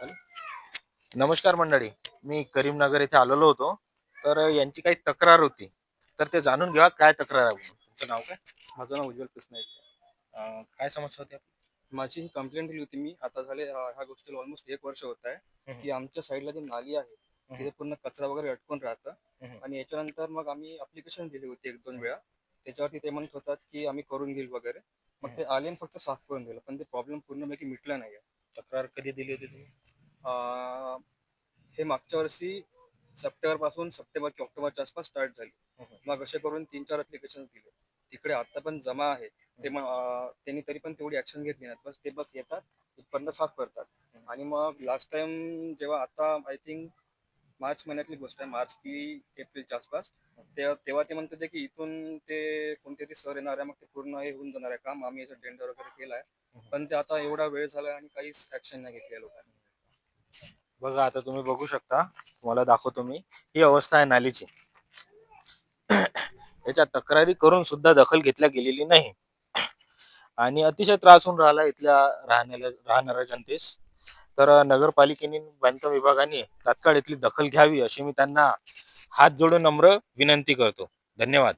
Hello. नमस्कार मंडळी, मी करीमनगर येथे आलेलो होतो. तर यांची काही तक्रार होती, तर ते जाणून घ्या काय तक्रार आहे. तुमचं नाव काय? माझं नाव उज्ज्वल कृष्ण आहे. काय समस्या होती आपली? माझी ही कंप्लेंट दिली होती मी. आता झाले ह्या गोष्टीला ऑलमोस्ट 1 वर्ष होत आहे, हम्म, की आमच्या साईडला जी नाली आहे, हम्म, तिथे पूर्ण कचरा वगैरे अटकून राहतं. हम्म, आणि याच्यानंतर मग आम्ही ॲप्लिकेशन दिली होती 1-2 वेळा. त्याच्यावरती ते म्हणत होतात, की आम्ही करून घेईल वगैरे. मग हम्म. ते आले आणि फक्त साफ करून दिलं. पण ते प्रॉब्लेम पूर्णपैकी मिटला नाही आहे. तक्रार कधी दिली होती तुम्ही? हे मागच्या वर्षी सप्टेंबरपासून सप्टेंबर की ऑक्टोबरच्या आसपास स्टार्ट झाली. हम्म, मग असे करून 3-4 ॲप्लिकेशन्स दिले. तिकडे आता पण जमा आहे. ते मग त्यांनी तरी पण तेवढी ॲक्शन घेतली नाही. बस येतात, इथपर्यंत साफ करतात. आणि मग लास्ट टाईम जेव्हा आता आय थिंक मार्च महिन्यातली गोष्ट आहे, मार्च की एप्रिलच्या आसपास. तेव्हा ते म्हणत होते, की इथून ते कोणते सर येणार आहे, मग ते पूर्ण हे होऊन जाणार आहे काम. आम्ही याचं टेंडर वगैरे केलं आहे. पण ते आता एवढा वेळ झाला आणि काहीच ॲक्शन नाही घेतली आहे लोकांनी. बघा आता तुम्ही बघू शकता, तुम्हाला दाखवतो मी. ही अवस्था आहे नालीची. याच्या तक्रारी करून सुद्धा दखल घेतल्या गेलेली नाही आणि अतिशय त्रास होऊन राहिला इथल्या राहणाऱ्या जनतेस. तर नगरपालिकेने बांधकाम विभागाने तात्काळ इथली दखल घ्यावी अशी मी त्यांना हात जोडून नम्र विनंती करतो. धन्यवाद.